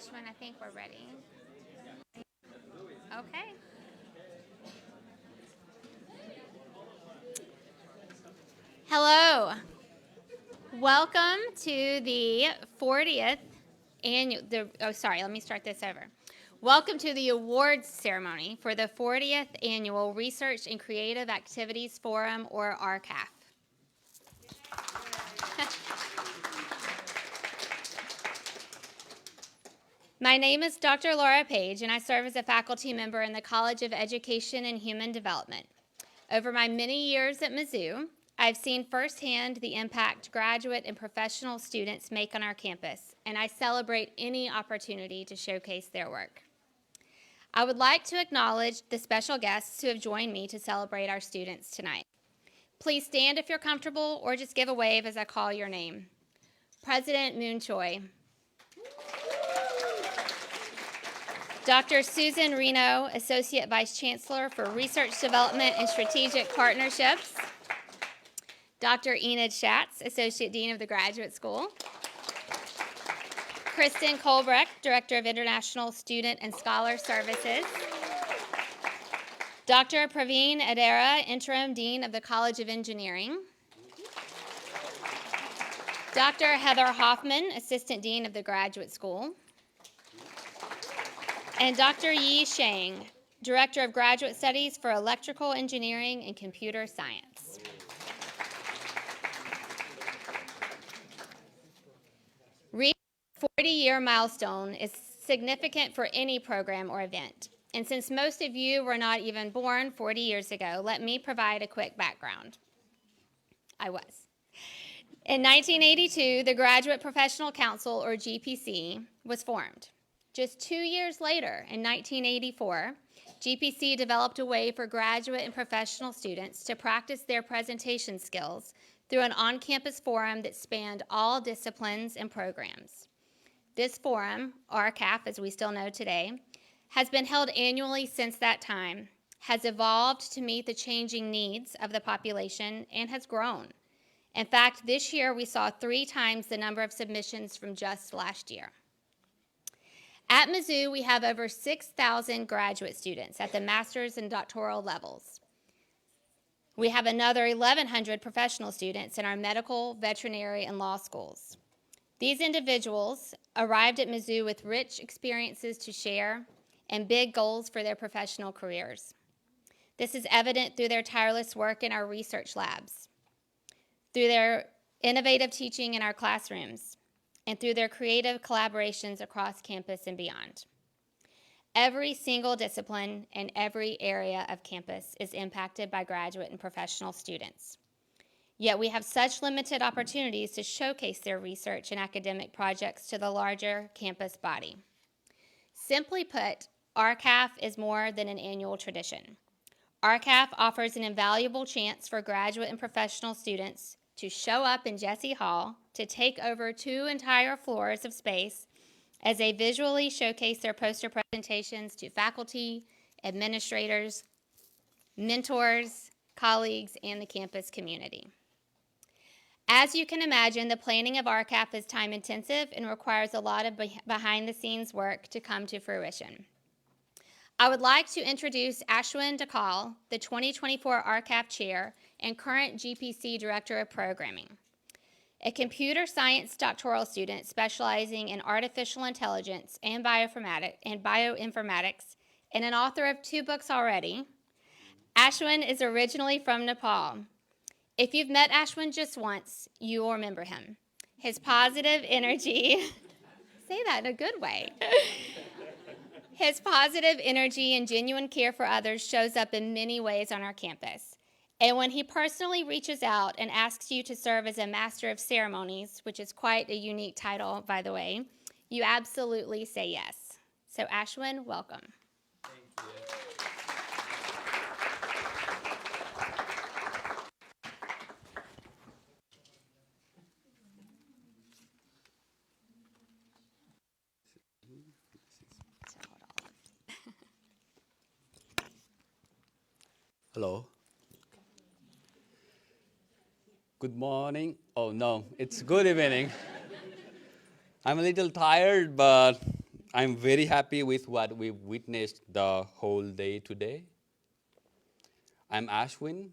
Ashwin, I think we're ready. Okay. Hello. Welcome to the 40th annual, let me start this over. Welcome to the awards ceremony for the 40th Annual Research and Creative Activities Forum, or RCAF. My name is Dr. Laura Page, and I serve as a faculty member in the College of Education and Human Development. Over my many years at Mizzou, I've seen firsthand the impact graduate and professional students make on our campus, and I celebrate any opportunity to showcase their work. I would like to acknowledge the special guests who have joined me to celebrate our students tonight. Please stand if you're comfortable, or just give a wave as I call your name. President Mun Choi. Dr. Susan Renoe, Associate Vice Chancellor for Research Development and Strategic Partnerships. Dr. Enid Schatz, Associate Dean of the Graduate School. Kristen Colbrecht, Director of International Student and Scholar Services. Dr. Praveen Adera, Interim Dean of the College of Engineering. Dr. Heather Hoffman, Assistant Dean of the Graduate School. And Dr. Yi Shang, Director of Graduate Studies for Electrical Engineering and Computer Science. Reaching the 40-year milestone is significant for any program or event. And since most of you were not even born 40 years ago, let me provide a quick background. I was. In 1982, the Graduate Professional Council, or GPC, was formed. Just 2 years later, in 1984, GPC developed a way for graduate and professional students to practice their presentation skills through an on-campus forum that spanned all disciplines and programs. This forum, RCAF as we still know today, has been held annually since that time, has evolved to meet the changing needs of the population, and has grown. In fact, this year we saw 3 times the number of submissions from just last year. At Mizzou, we have over 6,000 graduate students at the master's and doctoral levels. We have another 1,100 professional students in our medical, veterinary, and law schools. These individuals arrived at Mizzou with rich experiences to share and big goals for their professional careers. This is evident through their tireless work in our research labs, through their innovative teaching in our classrooms, and through their creative collaborations across campus and beyond. Every single discipline and every area of campus is impacted by graduate and professional students. Yet we have such limited opportunities to showcase their research and academic projects to the larger campus body. Simply put, RCAF is more than an annual tradition. RCAF offers an invaluable chance for graduate and professional students to show up in Jesse Hall, to take over 2 entire floors of space as they visually showcase their poster presentations to faculty, administrators, mentors, colleagues, and the campus community. As you can imagine, the planning of RCAF is time-intensive and requires a lot of behind-the-scenes work to come to fruition. I would like to introduce Ashwin Dhakal, the 2024 RCAF Chair and current GPC Director of Programming. A computer science doctoral student specializing in artificial intelligence and bioinformatics, and an author of 2 books already, Ashwin is originally from Nepal. If you've met Ashwin just once, you will remember him. His positive energy, say that in a good way. His positive energy and genuine care for others shows up in many ways on our campus. And when he personally reaches out and asks you to serve as a Master of Ceremonies, which is quite a unique title, by the way, you absolutely say yes. So Ashwin, welcome. Thank you. Hello. Good morning. Oh no, it's good evening. I'm a little tired, but I'm very happy with what we've witnessed the whole day today. I'm Ashwin,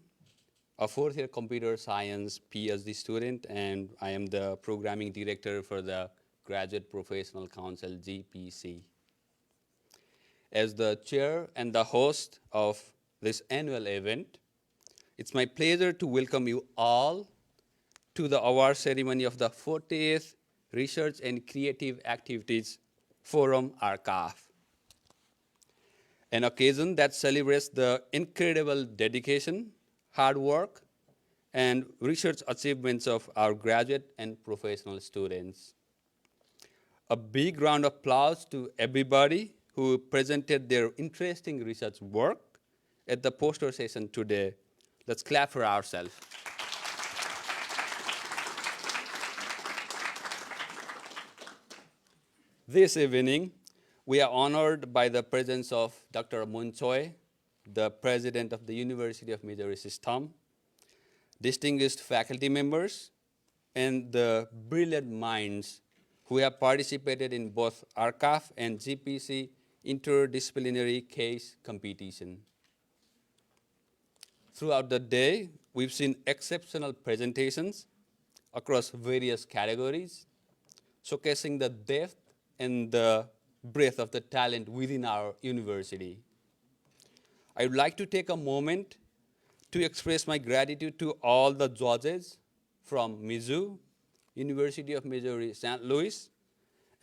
a fourth-year computer science PhD student, and I am the programming director for the Graduate Professional Council, GPC. As the chair and the host of this annual event, it's my pleasure to welcome you all to the award ceremony of the 40th Research and Creative Activities Forum RCAF, an occasion that celebrates the incredible dedication, hard work, and research achievements of our graduate and professional students. A big round of applause to everybody who presented their interesting research work at the poster session today. Let's clap for ourselves. This evening, we are honored by the presence of Dr. Mun Choi, the president of the University of Missouri System, distinguished faculty members, and the brilliant minds who have participated in both RCAF and GPC interdisciplinary case competition. Throughout the day, we've seen exceptional presentations across various categories, showcasing the depth and the breadth of the talent within our university. I would like to take a moment to express my gratitude to all the judges from Mizzou, University of Missouri St. Louis,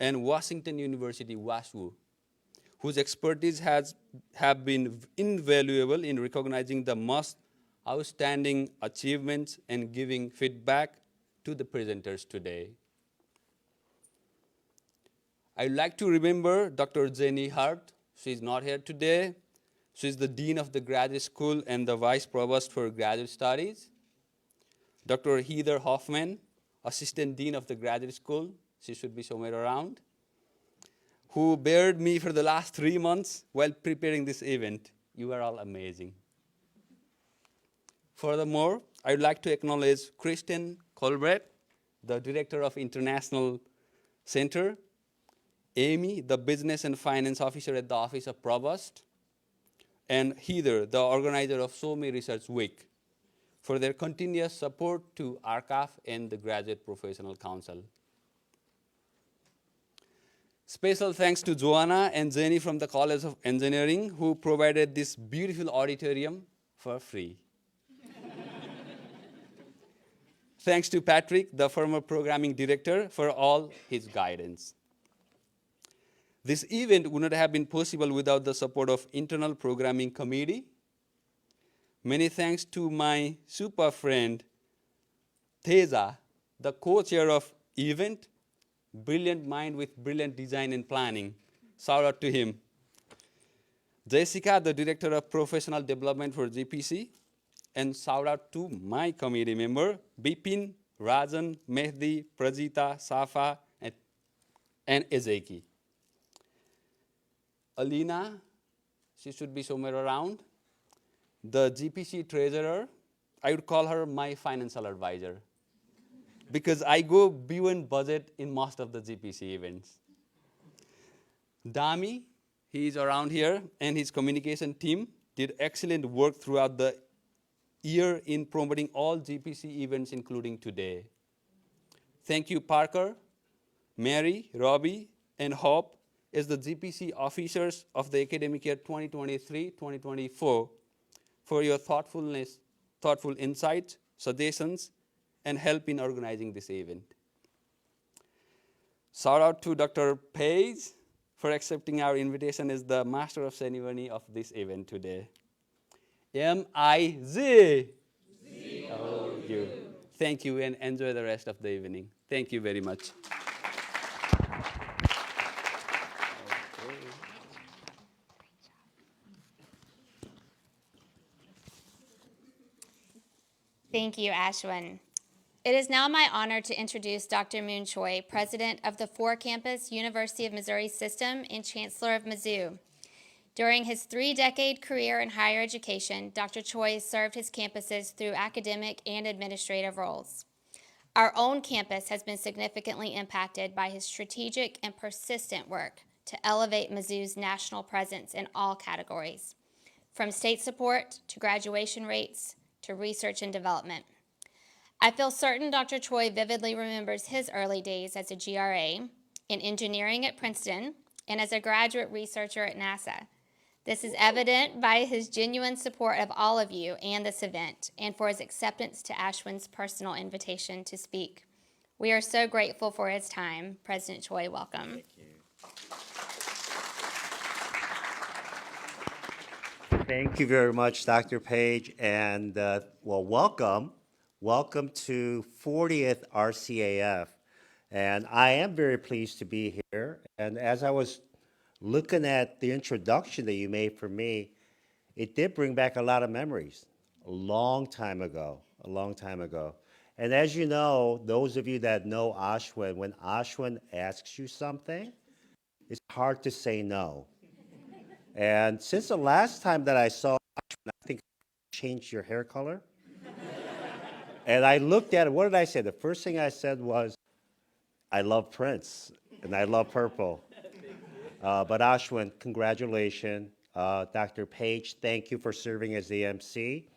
and Washington University WashU, whose expertise have been invaluable in recognizing the most outstanding achievements and giving feedback to the presenters today. I'd like to remember Dr. Jenny Hart. She's not here today. She's the Dean of the Graduate School and the Vice Provost for Graduate Studies. Dr. Heather Hoffman, Assistant Dean of the Graduate School. She should be somewhere around, who bared me for the last 3 months while preparing this event. You are all amazing. Furthermore, I would like to acknowledge Kristen Colbert, the Director of International Center, Amy, the Business and Finance Officer at the Office of Provost, and Heather, the organizer of SOME Research Week, for their continuous support to RCAF and the Graduate Professional Council. Special thanks to Joanna and Jenny from the College of Engineering, who provided this beautiful auditorium for free. Thanks to Patrick, the former programming director, for all his guidance. This event would not have been possible without the support of Internal Programming Committee. Many thanks to my super friend, Teja, the co-chair of event, brilliant mind with brilliant design and planning. Shout out to him. Jessica, the Director of Professional Development for GPC. And shout out to my committee member, Bipin, Rajan, Mehdi, Prajita, Safa, and Ezeki. Alina, she should be somewhere around. The GPC treasurer, I would call her my financial advisor, because I go beyond budget in most of the GPC events. Dami, he is around here, and his communication team did excellent work throughout the year in promoting all GPC events, including today. Thank you, Parker, Mary, Robbie, and Hope, as the GPC officers of the academic year 2023-2024, for your thoughtful insights, suggestions, and help in organizing this event. Shout out to Dr. Page for accepting our invitation as the master of ceremony of this event today. M-I-Z. Oh, you. Thank you, and enjoy the rest of the evening. Thank you very much. Thank you, Ashwin. It is now my honor to introduce Dr. Mun Choi, President of the four-campus University of Missouri System and Chancellor of Mizzou. During his 3-decade career in higher education, Dr. Choi served his campuses through academic and administrative roles. Our own campus has been significantly impacted by his strategic and persistent work to elevate Mizzou's national presence in all categories, from state support to graduation rates to research and development. I feel certain Dr. Choi vividly remembers his early days as a GRA, in engineering at Princeton, and as a graduate researcher at NASA. This is evident by his genuine support of all of you and this event, and for his acceptance to Ashwin's personal invitation to speak. We are so grateful for his time. President Choi, welcome. Thank you very much, Dr. Page, and well, welcome. Welcome to 40th RCAF, and I am very pleased to be here. And as I was looking at the introduction that you made for me, it did bring back a lot of memories. A long time ago, a long time ago. And as you know, those of you that know Ashwin, when Ashwin asks you something, it's hard to say no. And since the last time that I saw Ashwin, I think you changed your hair color. And I looked at it, what did I say? The first thing I said was, I love Prince, and I love purple. But Ashwin, congratulations. Dr. Page, thank you for serving as the MC.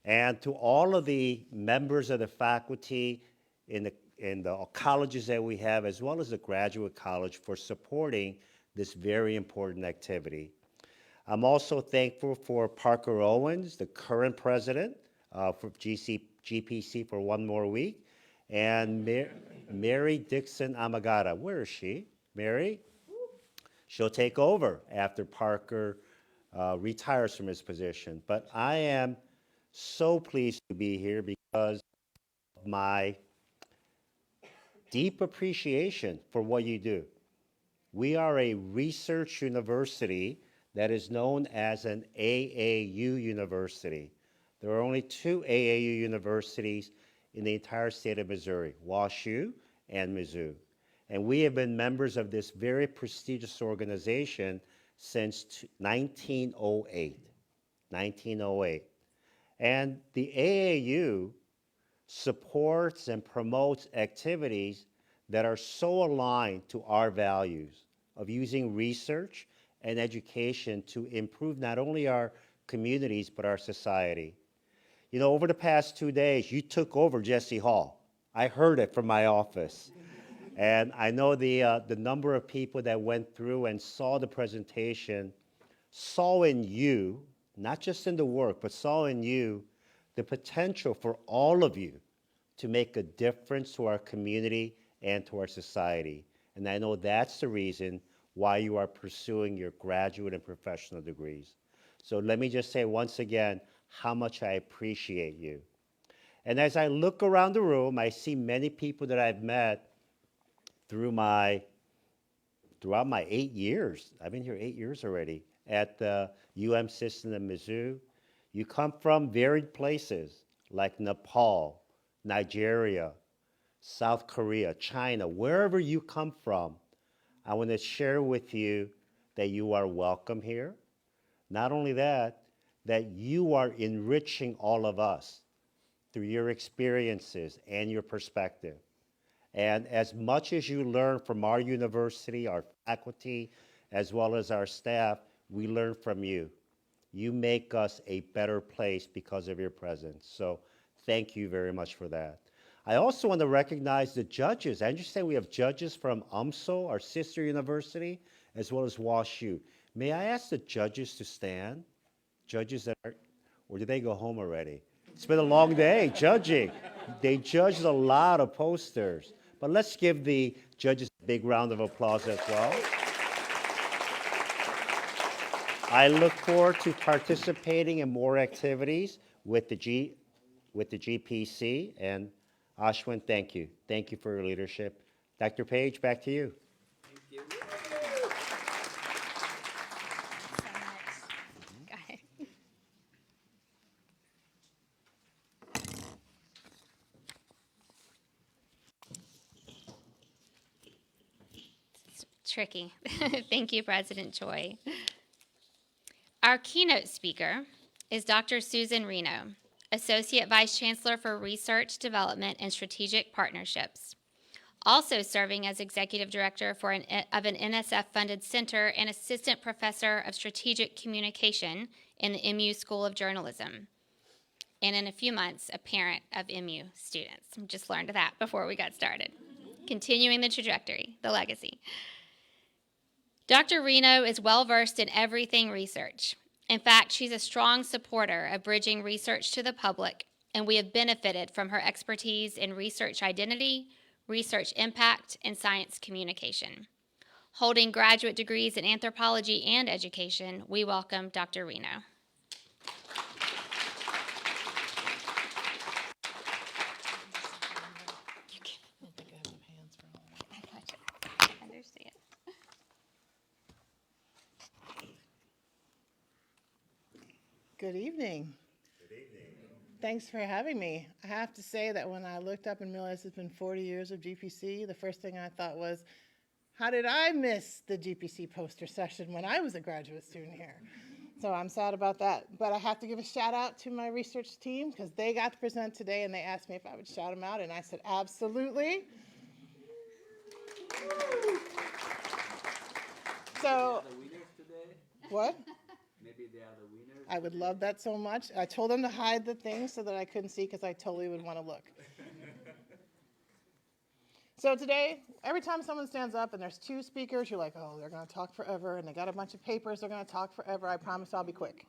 And to all of the members of the faculty in the colleges that we have, as well as the graduate college, for supporting this very important activity. I'm also thankful for Parker Owens, the current president for GPC for one more week, and Mary Dixon Amagata. Where is she? Mary? She'll take over after Parker retires from his position. But I am so pleased to be here because of my deep appreciation for what you do. We are a research university that is known as an AAU university. There are only 2 AAU universities in the entire state of Missouri, WashU and Mizzou. And we have been members of this very prestigious organization since 1908. 1908. And the AAU supports and promotes activities that are so aligned to our values of using research and education to improve not only our communities, but our society. You know, over the past 2 days, you took over Jesse Hall. I heard it from my office. And I know the number of people that went through and saw the presentation saw in you, not just in the work, but saw in you the potential for all of you to make a difference to our community and to our society. And I know that's the reason why you are pursuing your graduate and professional degrees. So let me just say once again how much I appreciate you. And as I look around the room, I see many people that I've met throughout my 8 years. I've been here 8 years already at the UM system in Mizzou. You come from varied places like Nepal, Nigeria, South Korea, China, wherever you come from. I want to share with you that you are welcome here. Not only that, that you are enriching all of us through your experiences and your perspective. And as much as you learn from our university, our faculty, as well as our staff, we learn from you. You make us a better place because of your presence. So thank you very much for that. I also want to recognize the judges. I understand we have judges from UMSL, our sister university, as well as WashU. May I ask the judges to stand? Judges that are, or did they go home already? It's been a long day judging. They judged a lot of posters. But let's give the judges a big round of applause as well. I look forward to participating in more activities with the GPC. And Ashwin, thank you. Thank you for your leadership. Dr. Page, back to you. Thank you. Got it. It's tricky. Thank you, President Choi. Our keynote speaker is Dr. Susan Renoe, Associate Vice Chancellor for Research, Development, and Strategic Partnerships. Also serving as executive director of an NSF-funded center and assistant professor of strategic communication in the MU School of Journalism. And in a few months, a parent of MU students. Just learned that before we got started. Continuing the trajectory, the legacy. Dr. Renoe is well-versed in everything research. In fact, she's a strong supporter of bridging research to the public, and we have benefited from her expertise in research identity, research impact, and science communication. Holding graduate degrees in anthropology and education, we welcome Dr. Renoe. I understand. Good evening. Good evening. Thanks for having me. I have to say that when I looked up and realized it's been 40 years of GPC, the first thing I thought was, how did I miss the GPC poster session when I was a graduate student here? So I'm sad about that. But I have to give a shout out to my research team because they got to present today and they asked me if I would shout them out and I said, absolutely. So, what? Maybe they are the winners. I would love that so much. I told them to hide the things so that I couldn't see because I totally would want to look. So today, every time someone stands up and there's two speakers, you're like, oh, they're going to talk forever, and they got a bunch of papers, they're going to talk forever. I promise I'll be quick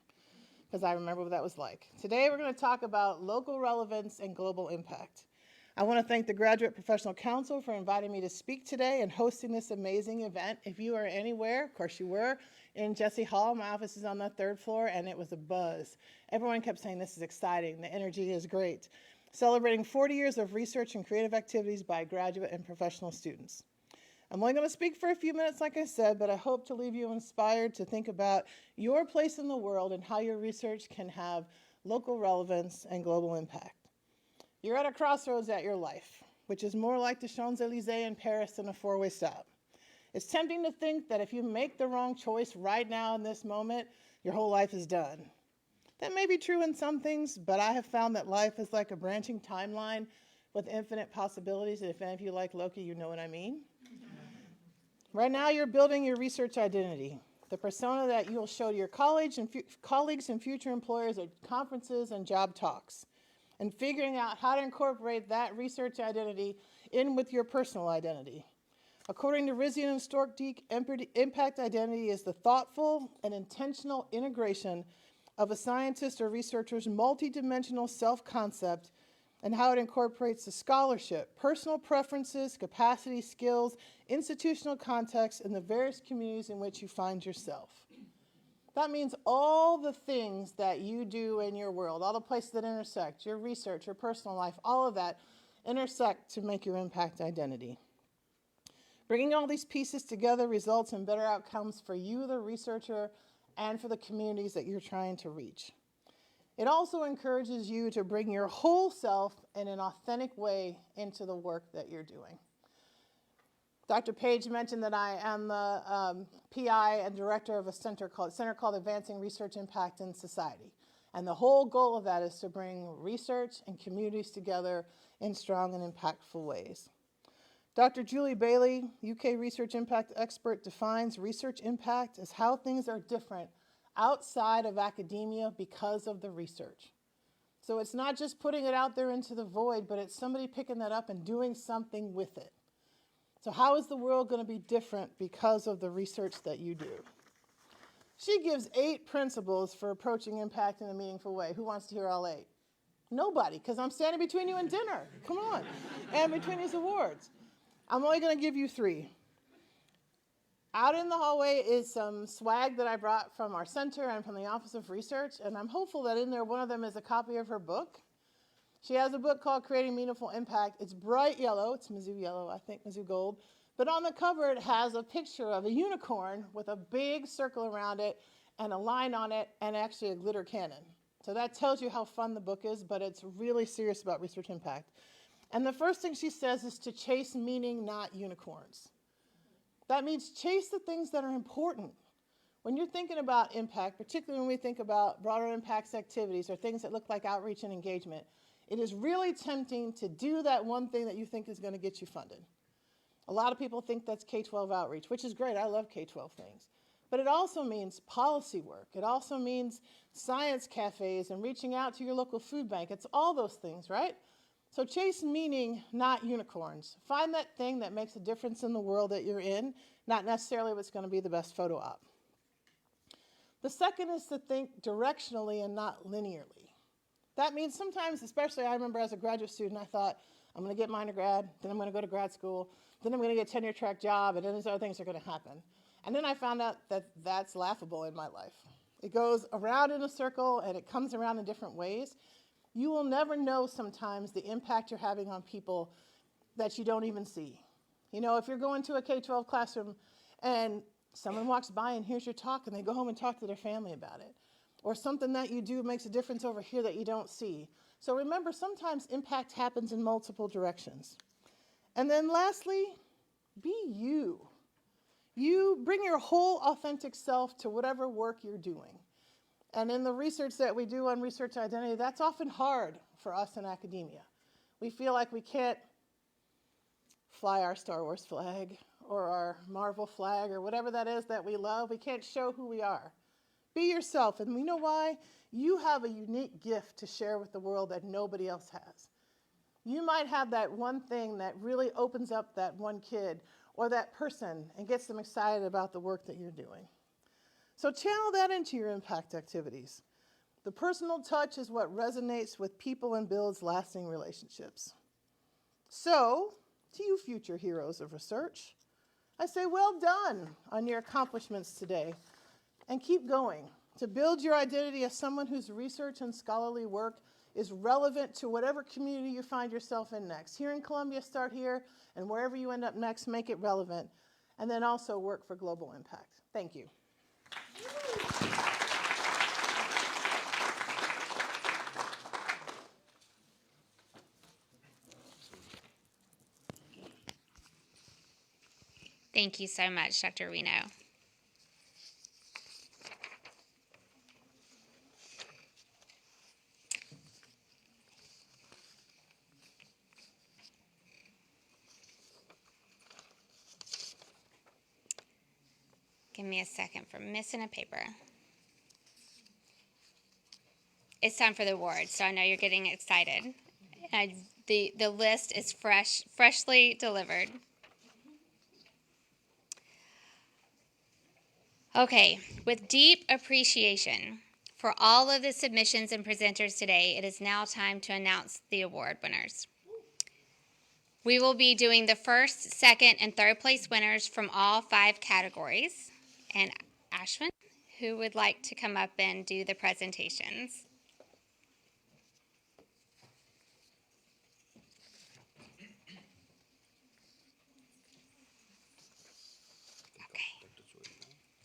because I remember what that was like. Today, we're going to talk about local relevance and global impact. I want to thank the Graduate Professional Council for inviting me to speak today and hosting this amazing event. If you are anywhere, of course you were, in Jesse Hall, my office is on the 3rd floor, and it was a buzz. Everyone kept saying this is exciting, the energy is great. Celebrating 40 years of research and creative activities by graduate and professional students. I'm only going to speak for a few minutes, like I said, but I hope to leave you inspired to think about your place in the world and how your research can have local relevance and global impact. You're at a crossroads at your life, which is more like the Champs-Élysées in Paris than a four-way stop. It's tempting to think that if you make the wrong choice right now in this moment, your whole life is done. That may be true in some things, but I have found that life is like a branching timeline with infinite possibilities, and if any of you like Loki, you know what I mean. Right now, you're building your research identity, the persona that you'll show to your colleagues and future employers at conferences and job talks, and figuring out how to incorporate that research identity in with your personal identity. According to Rizian and Stork-Dieck, impact identity is the thoughtful and intentional integration of a scientist or researcher's multidimensional self-concept and how it incorporates the scholarship, personal preferences, capacity, skills, institutional context, and the various communities in which you find yourself. That means all the things that you do in your world, all the places that intersect, your research, your personal life, all of that intersect to make your impact identity. Bringing all these pieces together results in better outcomes for you, the researcher, and for the communities that you're trying to reach. It also encourages you to bring your whole self in an authentic way into the work that you're doing. Dr. Page mentioned that I am the PI and director of a center called Advancing Research Impact in Society. And the whole goal of that is to bring research and communities together in strong and impactful ways. Dr. Julie Bailey, UK research impact expert, defines research impact as how things are different outside of academia because of the research. So it's not just putting it out there into the void, but it's somebody picking that up and doing something with it. So how is the world going to be different because of the research that you do? She gives 8 principles for approaching impact in a meaningful way. Who wants to hear all 8? Nobody, because I'm standing between you and dinner. Come on. And between these awards. I'm only going to give you 3. Out in the hallway is some swag that I brought from our center and from the Office of Research, and I'm hopeful that in there one of them is a copy of her book. She has a book called Creating Meaningful Impact. It's bright yellow. It's Mizzou yellow, I think, Mizzou gold. But on the cover, it has a picture of a unicorn with a big circle around it and a line on it and actually a glitter cannon. So that tells you how fun the book is, but it's really serious about research impact. And the first thing she says is to chase meaning, not unicorns. That means chase the things that are important. When you're thinking about impact, particularly when we think about broader impacts activities or things that look like outreach and engagement, it is really tempting to do that one thing that you think is going to get you funded. A lot of people think that's K-12 outreach, which is great. I love K-12 things. But it also means policy work. It also means science cafes and reaching out to your local food bank. It's all those things, right? So chase meaning, not unicorns. Find that thing that makes a difference in the world that you're in, not necessarily what's going to be the best photo op. The second is to think directionally and not linearly. That means sometimes, especially I remember as a graduate student, I thought, I'm going to get my undergrad, then I'm going to go to grad school, then I'm going to get a tenure track job, and then these other things are going to happen. And then I found out that that's laughable in my life. It goes around in a circle, and it comes around in different ways. You will never know sometimes the impact you're having on people that you don't even see. You know, if you're going to a K-12 classroom and someone walks by and hears your talk and they go home and talk to their family about it, or something that you do makes a difference over here that you don't see. So remember, sometimes impact happens in multiple directions. And then lastly, be you. You bring your whole authentic self to whatever work you're doing. And in the research that we do on research identity, that's often hard for us in academia. We feel like we can't fly our Star Wars flag or our Marvel flag or whatever that is that we love. We can't show who we are. Be yourself, and we know why. You have a unique gift to share with the world that nobody else has. You might have that one thing that really opens up that one kid or that person and gets them excited about the work that you're doing. So channel that into your impact activities. The personal touch is what resonates with people and builds lasting relationships. So, to you future heroes of research, I say well done on your accomplishments today. And keep going to build your identity as someone whose research and scholarly work is relevant to whatever community you find yourself in next. Here in Columbia, start here, and wherever you end up next, make it relevant. And then also work for global impact. Thank you. Thank you so much, Dr. Renoe. Give me a second for missing a paper. It's time for the awards, so I know you're getting excited. The list is freshly delivered. Okay, with deep appreciation for all of the submissions and presenters today, it is now time to announce the award winners. We will be doing the first, second, and third place winners from all 5 categories. And Ashwin, who would like to come up and do the presentations?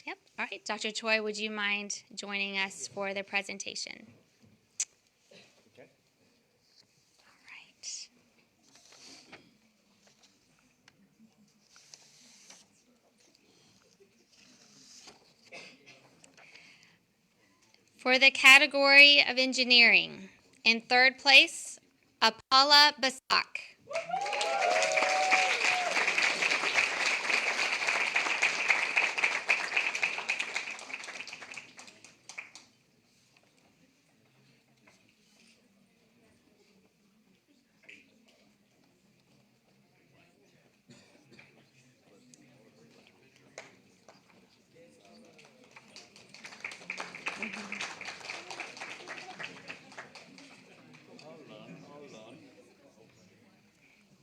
Yep. All right. Dr. Choi, would you mind joining us for the presentation? Okay. All right. For the category of engineering, in third place, Apala Basak.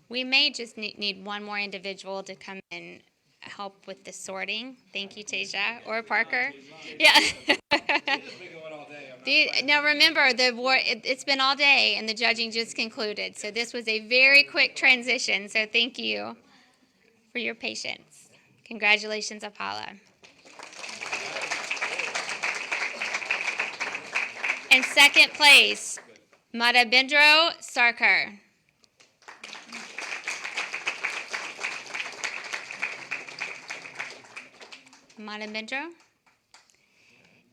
We may just need one more individual to come and help with the sorting. Thank you, Tasia. Or Parker. Yeah. Now remember, it's been all day and the judging just concluded. So this was a very quick transition. So thank you for your patience. Congratulations, Apala. In second place, Madhabendra Sarkar. Madhabendra.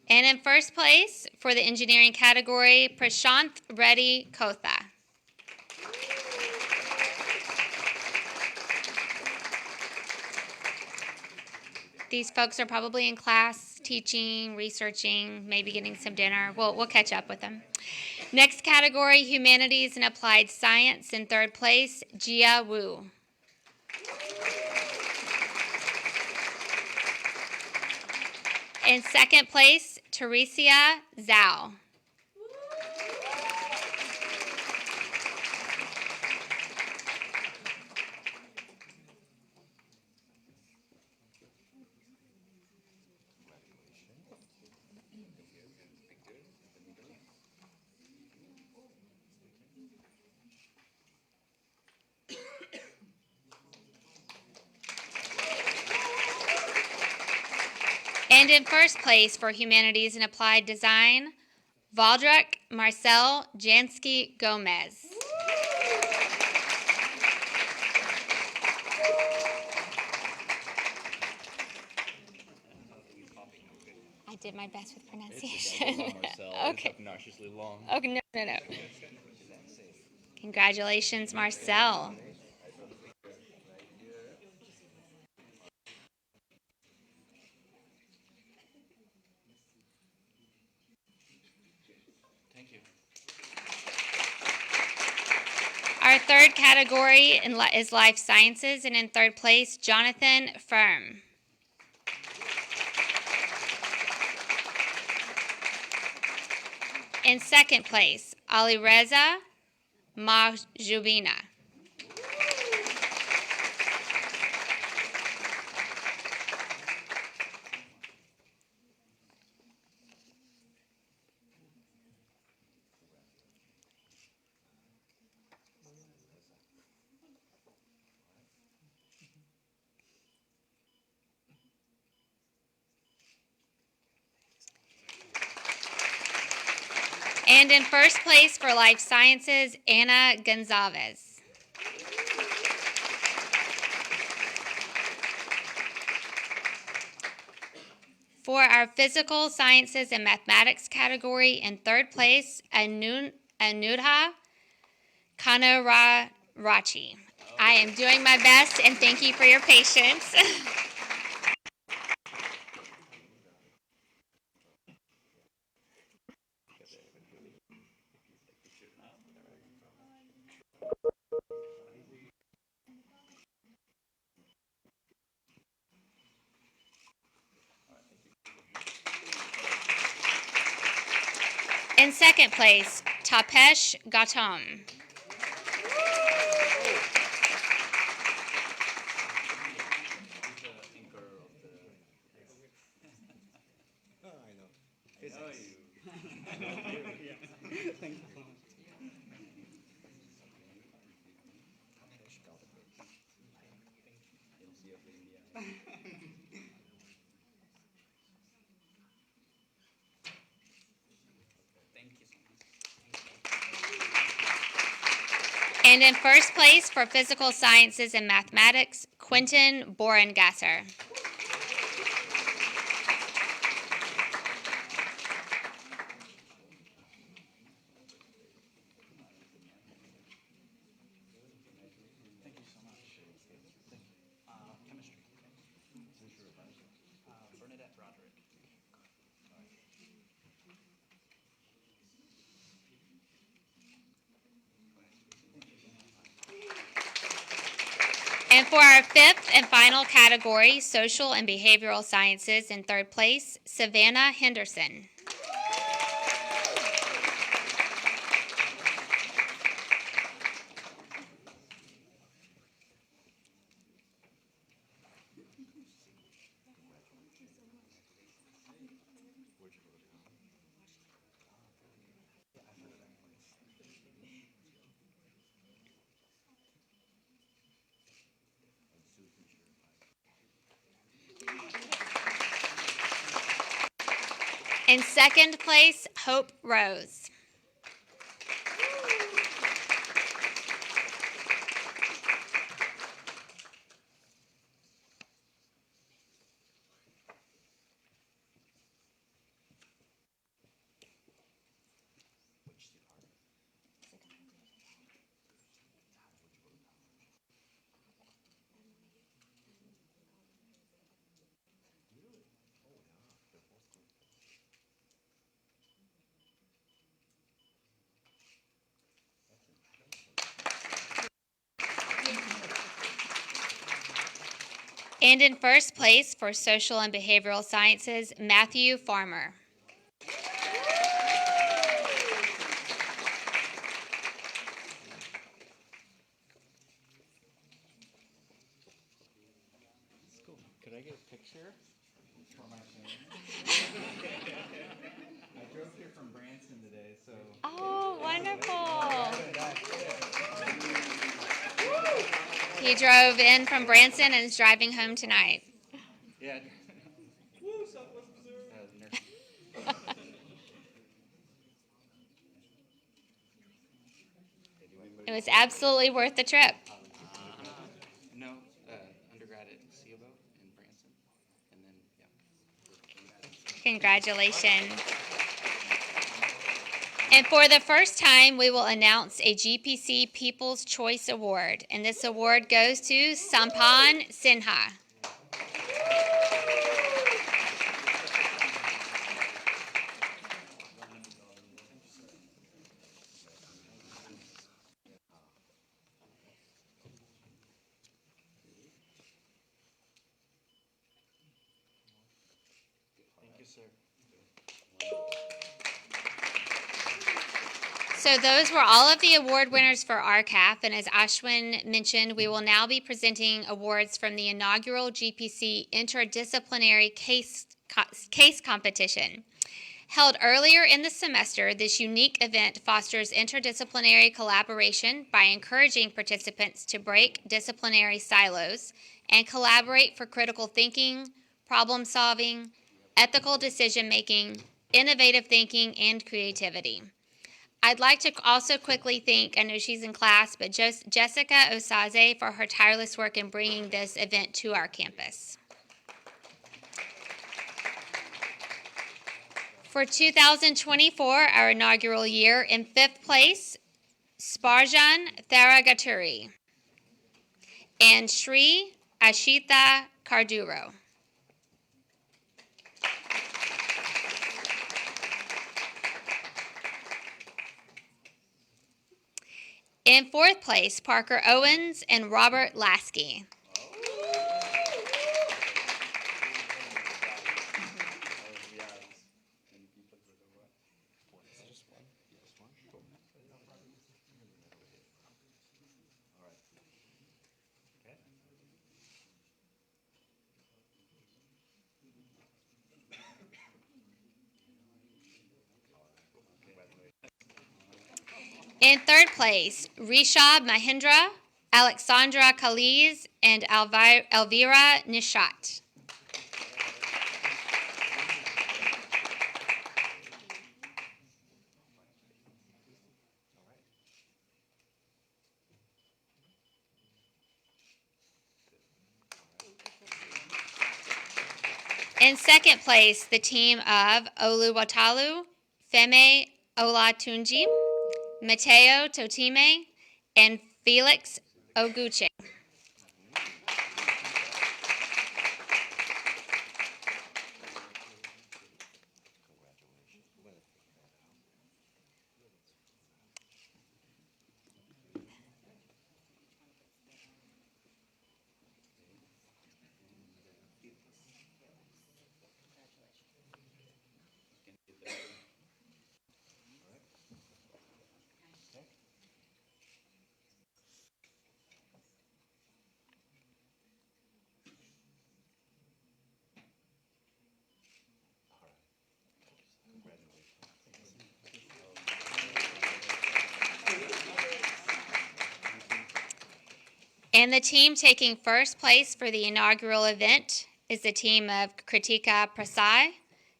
And in first place, for the engineering category, Prashanth Reddy Kotha. These folks are probably in class, teaching, researching, maybe getting some dinner. We'll catch up with them. Next category, humanities and applied science. In third place, Jia Wu. In second place, Teresia Zhao. And in first place for humanities and applied design, Valdrak Marcel Jansky Gomez. I did my best with pronunciation. Okay. It's obnoxiously long. Okay, no. Congratulations, Marcel. Thank you. Our third category is life sciences, and in third place, Jonathan Firm. In second place, Alireza Mahjoubina. And in first place for life sciences, Anna Gonzalez. For our physical sciences and mathematics category, in third place, Anudha Kanararachi. I am doing my best, and thank you for your patience. In second place, Tapesh Gautam. And in first place for physical sciences and mathematics, Quentin Borengasser. And for our fifth and final category, social and behavioral sciences, in third place, Savannah Henderson. In second place, Hope Rose. And in first place for Social and Behavioral Sciences, Matthew Farmer. Cool. Could I get a picture for my family? I drove here from Branson today, so. Oh, wonderful. He drove in from Branson and is driving home tonight. Yeah. Woo, Southwest Missouri. It was absolutely worth the trip. No, undergrad at C of O in Branson, and then yeah. Congratulations. And for the first time, we will announce a GPC People's Choice Award. And this award goes to Sampan Sinha. Thank you, sir. So those were all of the award winners for RCAF, and as Ashwin mentioned, we will now be presenting awards from the inaugural GPC Interdisciplinary Case Competition. Held earlier in the semester, this unique event fosters interdisciplinary collaboration by encouraging participants to break disciplinary silos and collaborate for critical thinking, problem solving, ethical decision making, innovative thinking, and creativity. I'd like to also quickly thank, I know she's in class, but Jessica Osaze for her tireless work in bringing this event to our campus. For 2024, our inaugural year, in fifth place, Sparjan Tharagaturi and Sri Ashita Karduro. In fourth place, Parker Owens and Robert Lasky. In third place, Rishab Mahindra, Alexandra Kaliz, and Elvira Nishat. In second place, the team of Oluwatalu, Feme Olatunji, Mateo Totime, and Felix Oguche. And the team taking first place for the inaugural event is the team of Kritika Prasai,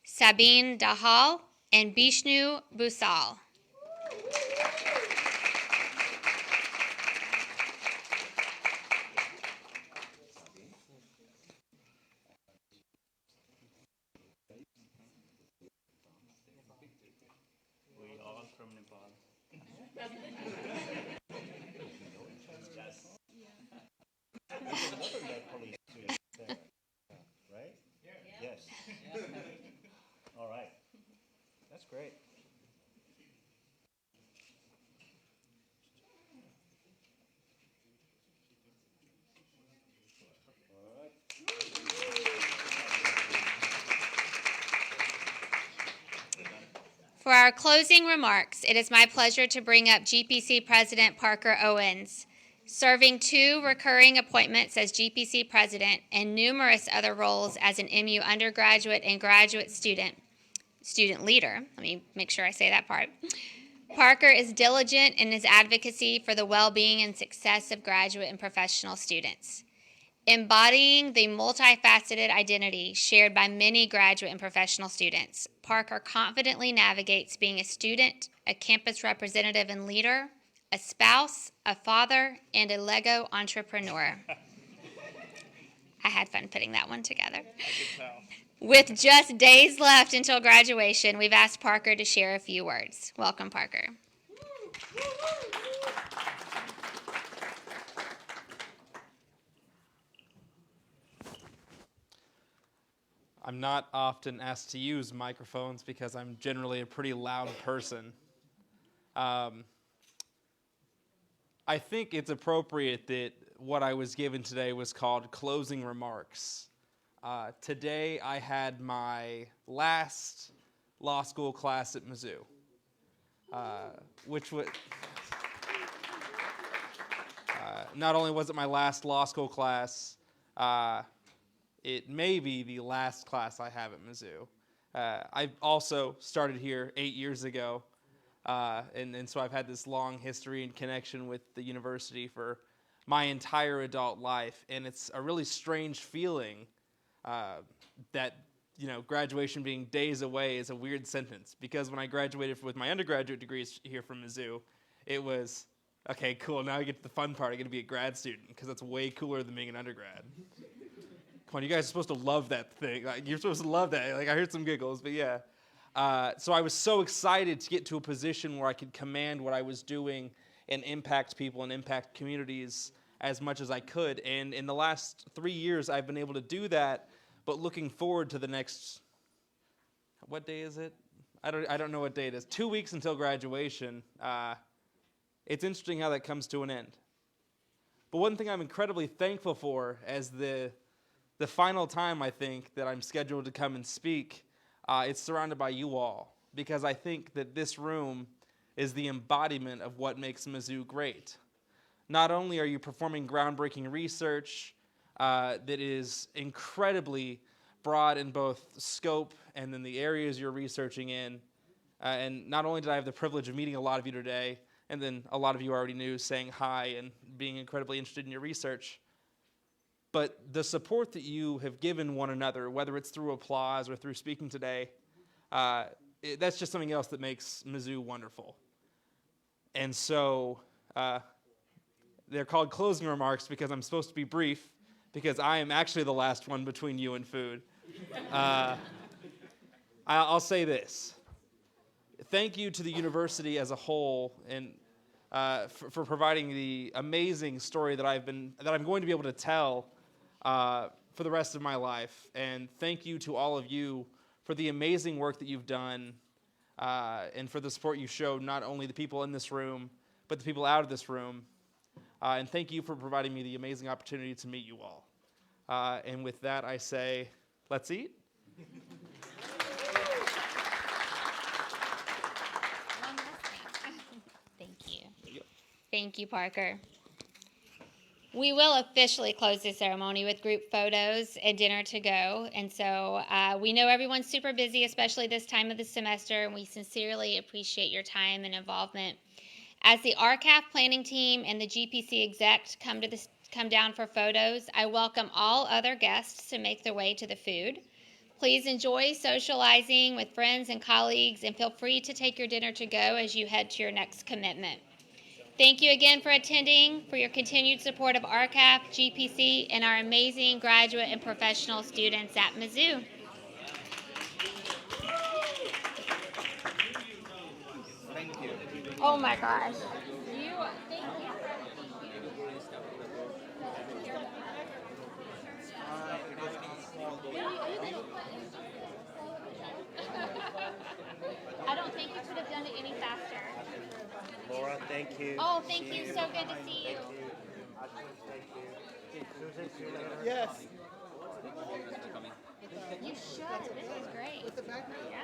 Sabine Dahal, and Bishnu Busal. We all from Nepal. Right? Yes. All right. That's great. For our closing remarks, it is my pleasure to bring up GPC President Parker Owens. Serving 2 recurring appointments as GPC President and numerous other roles as an MU undergraduate and graduate student leader, let me make sure I say that part, Parker is diligent in his advocacy for the well-being and success of graduate and professional students. Embodying the multifaceted identity shared by many graduate and professional students, Parker confidently navigates being a student, a campus representative and leader, a spouse, a father, and a Lego entrepreneur. I had fun putting that one together. I could tell. With just days left until graduation, we've asked Parker to share a few words. Welcome, Parker. I'm not often asked to use microphones because I'm generally a pretty loud person. I think it's appropriate that what I was given today was called closing remarks. Today I had my last law school class at Mizzou, which was not only was it my last law school class, it may be the last class I have at Mizzou. I also started here 8 years ago, and so I've had this long history and connection with the university for my entire adult life, and it's a really strange feeling that, you know, graduation being days away is a weird sentence, because when I graduated with my undergraduate degrees here from Mizzou, it was, okay, cool, now I get to the fun part, I get to be a grad student, because that's way cooler than being an undergrad. Come on, you guys are supposed to love that thing. Like, you're supposed to love that. Like, I heard some giggles, but yeah. So I was so excited to get to a position where I could command what I was doing and impact people and impact communities as much as I could. And in the last 3 years, I've been able to do that, but looking forward to the next, what day is it? I don't know what day it is. 2 weeks until graduation. It's interesting how that comes to an end. But one thing I'm incredibly thankful for as the final time, I think, that I'm scheduled to come and speak, it's surrounded by you all, because I think that this room is the embodiment of what makes Mizzou great. Not only are you performing groundbreaking research that is incredibly broad in both scope and in the areas you're researching in, and not only did I have the privilege of meeting a lot of you today, and then a lot of you already knew, saying hi and being incredibly interested in your research, but the support that you have given one another, whether it's through applause or through speaking today, that's just something else that makes Mizzou wonderful. And so they're called closing remarks because I'm supposed to be brief, because I am actually the last one between you and food. I'll say this. Thank you to the university as a whole and for providing the amazing story that I'm going to be able to tell for the rest of my life. And thank you to all of you for the amazing work that you've done and for the support you showed, not only the people in this room, but the people out of this room. And thank you for providing me the amazing opportunity to meet you all. And with that, I say, let's eat. Thank you. Thank you, Parker. We will officially close the ceremony with group photos and dinner to go. And so we know everyone's super busy, especially this time of the semester, and we sincerely appreciate your time and involvement. As the RCAF planning team and the GPC execs come down for photos, I welcome all other guests to make their way to the food. Please enjoy socializing with friends and colleagues, and feel free to take your dinner to go as you head to your next commitment. Thank you again for attending, for your continued support of RCAF, GPC, and our amazing graduate and professional students at Mizzou. Thank you. Oh my gosh. I don't think you could have done it any faster. Laura, thank you. Oh, thank you. So good to see you. Thank you. Susan, see you later. Yes. You should. This is great. With the background? Yeah.